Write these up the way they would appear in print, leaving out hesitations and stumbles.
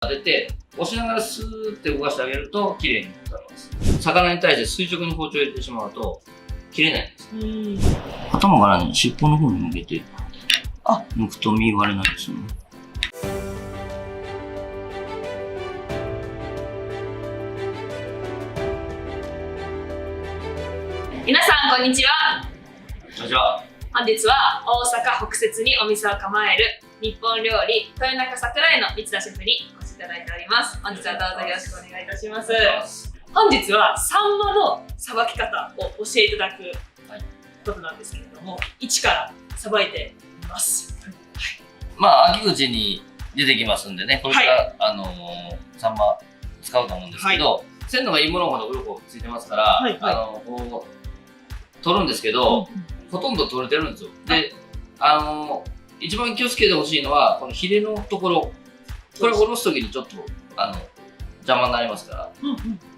当てて、押しながらスーって動かしてあげると、綺麗に取れます。魚に対して垂直に包丁を入れてしまうと、切れないんです。頭からね、尻尾の方に向けて、抜くと身割れないですよね。皆さん、こんにちは。こんにちは。本日は大阪北摂にお店を構える日本料理豊中桜井の三田シェフにお越しいただいております。本日はどうぞよろしくお願いいたします。本日はサンマのさばき方を教えていただくことなんですけれども、一からさばいてみます。まあ、秋口に出てきますんでね、これから、サンマ使うと思うんですけど、鮮度がいいものほど鱗ついてますから、こう、取るんですけど、ほとんど取れてるんですよ。で、一番気をつけてほしいのは、このヒレのところ、これを下ろすときにちょっと、邪魔になりますから、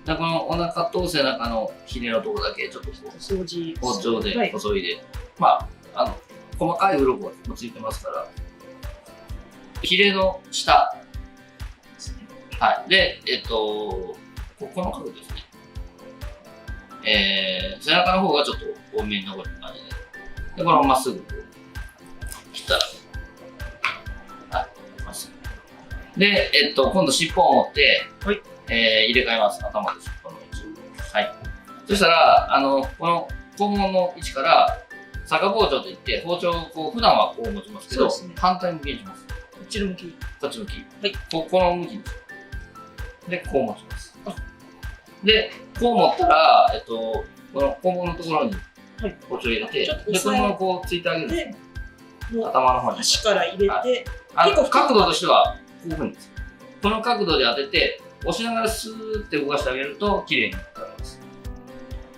でこのお腹と背中のヒレのところだけちょっとこう包丁でこそいで、まあ、細かい鱗がついてますから、ヒレの下、はい、で、この角度ですね。背中の方がちょっと多めに残る感じで。で、これをまっすぐこう切ったら、はい、まっすぐ。で、今度尻尾を持って、入れ替えます。頭と尻尾の位置。はい。そしたら、この肛門の位置から、逆包丁といって、包丁をこう普段はこう持ちますけど、反対向きにします。こっちの向き。こっち向き。はい。この向きに。で、こう持ちます。で、こう持ったら、この肛門のところに包丁入れて、で、このままこうついてあげるんです。頭の方に。端から入れて、角度としては、こういうふうにです。この角度で当てて、押しながらスーって動かしてあげると、綺麗に取れます。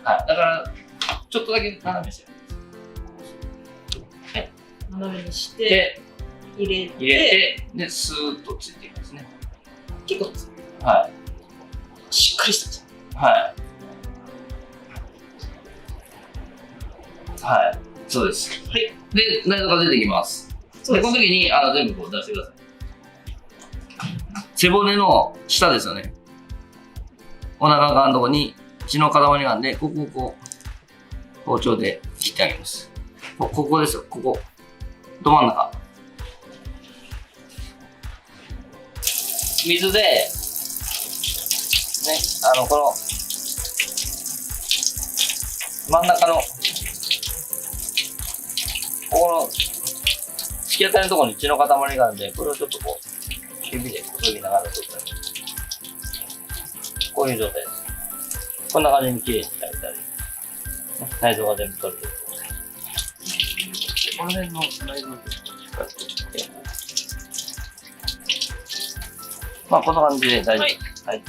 はい。だから、ちょっとだけ斜めにしてはい。斜めにして、入れて、で、スーッとついていきますね。結構、はい。しっかりした。はい。はい。そうです。はい。で、内臓が出てきます。で、この時に、全部こう出してください。背骨の下ですよね。お腹側のところに血の塊があるんで、ここをこう、包丁で切ってあげます。ここですよ、ここ。ど真ん中。水で、ね、この、真ん中の、ここの、突き当たりのところに血の塊があるんで、これをちょっとこう、指でこそぎながら取ったり。こういう状態です。こんな感じに綺麗にしてあげたり。内臓が全部取れてる。この辺の内臓を使って、まあ、こんな感じで大丈夫です。はい。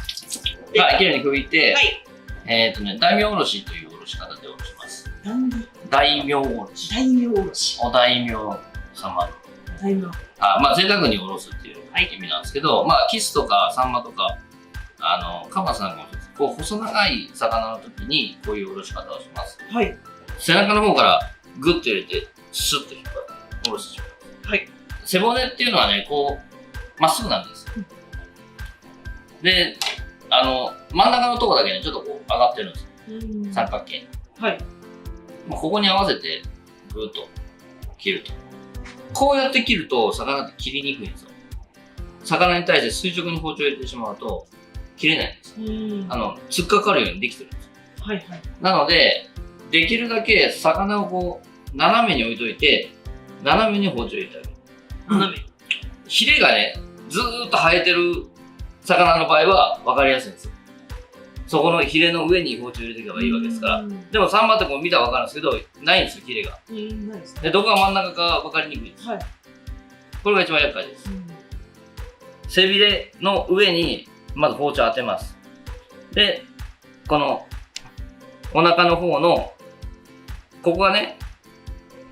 はい。綺麗に拭いて、大名おろしというおろし方でおろします。大名おろし。大名おろし。お大名様の。大名。まあ、贅沢におろすっていう意味なんですけど、まあ、キスとかサンマとか、カマスなんかもそうです。こう、細長い魚の時に、こういうおろし方をします。はい。背中の方からグッと入れて、スッと引っ張って、おろしてしまいます。はい。背骨っていうのはね、こう、まっすぐなんです。で、真ん中のところだけね、ちょっとこう、上がってるんですよ。三角形に。はい。ここに合わせて、ぐーっと切ると。こうやって切ると、魚って切りにくいんですよ。魚に対して垂直に包丁を入れてしまうと、切れないんです。突っかかるようにできてるんですよ。はいはい。なので、できるだけ魚をこう、斜めに置いといて、斜めに包丁を入れてあげる。斜めに。ヒレがね、ずーっと生えてる魚の場合は分かりやすいんですよ。そこのヒレの上に包丁を入れていけばいいわけですから。でもサンマってこう見たら分かるんですけど、ないんですよ、ヒレが。ないですね。で、どこが真ん中か分かりにくいです。はい。これが一番厄介です。背びれの上にまず包丁を当てます。で、このお腹の方の、ここがね、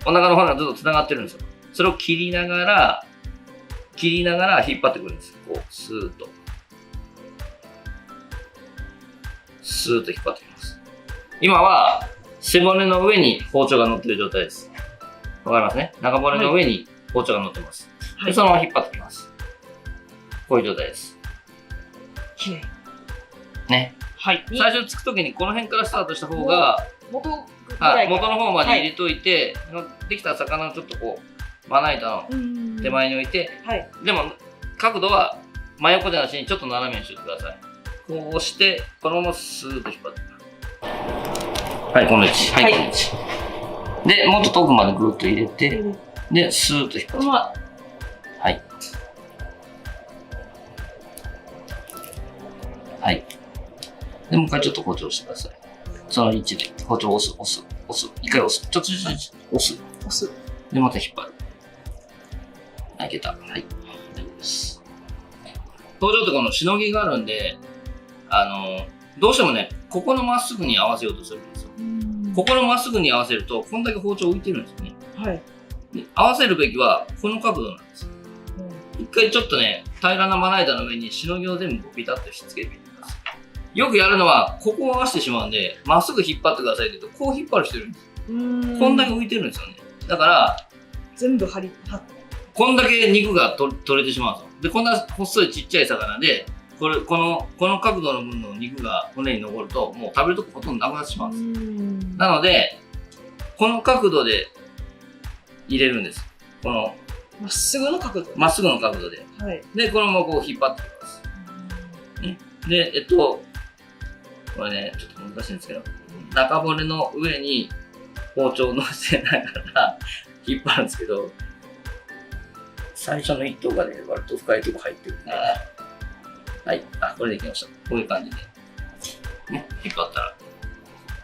お腹の方がずっと繋がってるんですよ。それを切りながら引っ張ってくるんです。こう、スーッと。スーッと引っ張ってきます。今は、背骨の上に包丁が乗ってる状態です。わかりますね。中骨の上に包丁が乗ってます。で、そのまま引っ張ってきます。こういう状態です。OK。ね。はい。最初つくときにこの辺からスタートした方が、元の方まで入れといて、できた魚をちょっとこう、まな板の手前に置いて、でも角度は真横じゃなしにちょっと斜めにしてください。こうして、このままスーッと引っ張って。はい、この位置。はい、この位置。で、もっと遠くまでぐーっと入れて、で、スーッと引っ張って。はい。はい。で、もう一回ちょっと包丁してください。その位置で包丁を押す。一回押す。ちょっと押す。で、また引っ張る。はい、いけた。はい。大丈夫です。包丁ってこのしのぎがあるんで、どうしてもね、ここのまっすぐに合わせようとするんですよ。ここのまっすぐに合わせると、こんだけ包丁浮いてるんですよね。はい。合わせるべきは、この角度なんですよ。一回ちょっとね、平らなまな板の上にしのぎを全部ビタッとひっつけてみてください。よくやるのは、ここを合わせてしまうんで、まっすぐ引っ張ってくださいって言うと、こう引っ張る人いるんですよ。こんだけ浮いてるんですよね。だから、全部こんだけ肉が取れてしまうんですよ。で、こんな細いちっちゃい魚で、この角度の分の肉が骨に残ると、もう食べるとこほとんどなくなってしまうんです。なので、この角度で入れるんです。このまっすぐの角度。まっすぐの角度で。はい。で、このままこう引っ張っていきます。で、これね、ちょっと難しいんですけど、中骨の上に包丁を乗せながら引っ張るんですけど、最初の一頭がね、割と深いとこ入ってるんで、はい。これできました。こういう感じで。ね、引っ張ったら、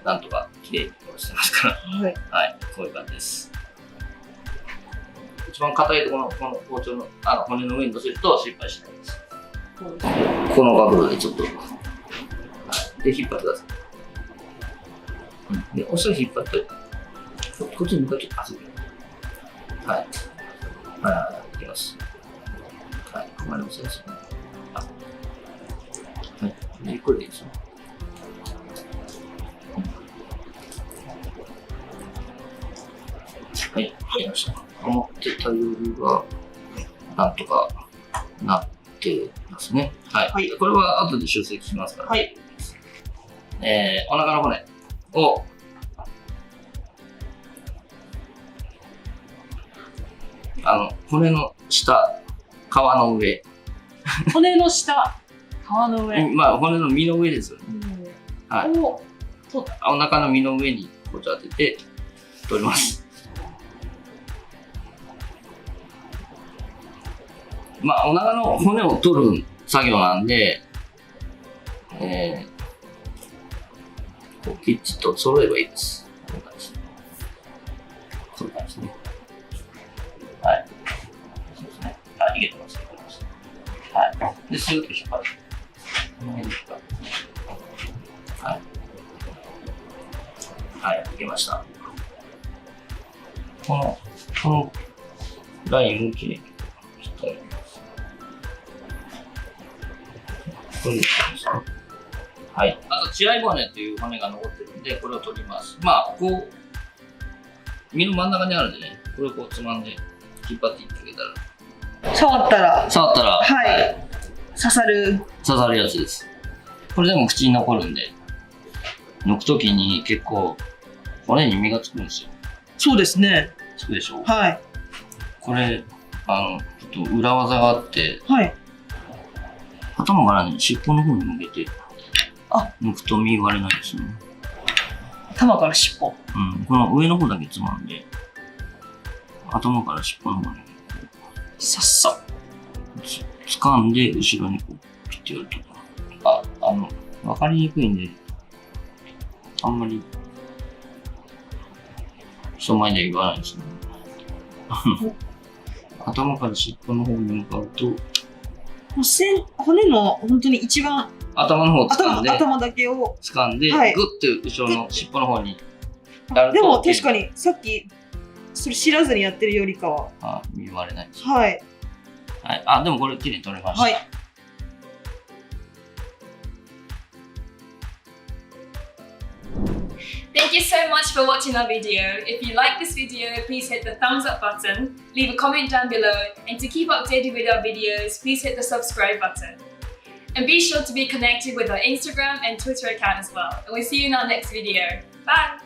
なんとか綺麗に落ちてますから。はい。はい。こういう感じです。一番硬いところの、この包丁の、骨の上に乗せると失敗しないです。この角度でちょっと、はい。で、引っ張ってください。で、お尻引っ張って、こっちに向かって、はい。はい。いきます。はい。ここまで押せますね。はい。ゆっくりでいいですよ。はい。できました。思ってたよりは、なんとかなってますね。はい。はい、これは後で修正しますから。はい。お腹の骨を、骨の下、皮の上。骨の下、皮の上。まあ、骨の身の上ですよね。はい。お腹の身の上に包丁当てて取ります。まあ、お腹の骨を取る作業なんで、こうきちっと揃えばいいです。こういう感じ。そういう感じですね。はい。そうですね。はい、いけてます。はい。で、スーッと引っ張る。この辺で引っ張る。はい。はい、いけました。このラインをきれいに引っ張る。はい。あと、血合い骨っていう骨が残ってるんで、これを取ります。まあ、こう、身の真ん中にあるんでね、これをこうつまんで引っ張っていってあげたら。触ったら、はい。刺さるやつです。これでも口に残るんで、抜くときに結構、骨に身がつくんですよ。そうですね。つくでしょ？はい。これ、ちょっと裏技があって、はい。頭からね、尻尾の方に向けて、抜くと身割れないですね。頭から尻尾？うん。この上の方だけつまんで、頭から尻尾の方に、さっさ。掴んで、後ろにこう、ピッてやると。わかりにくいんで、あんまり、人前では言わないですね。頭から尻尾の方に向かうと、骨の本当に一番頭の方を掴んで、頭だけを掴んで、グッて後ろの尻尾の方にやると。でも確かにさっきそれ知らずにやってるよりかは言われないです。はい。はい。でもこれきれいに取れました。はい。Thank you so much for watching our video. If you like this video, please hit the thumbs up button, leave a comment down below, and to keep updated with our videos, please hit the subscribe button. And be sure to be connected with our Instagram and Twitter account as well. And we'll see you in our next video. Bye!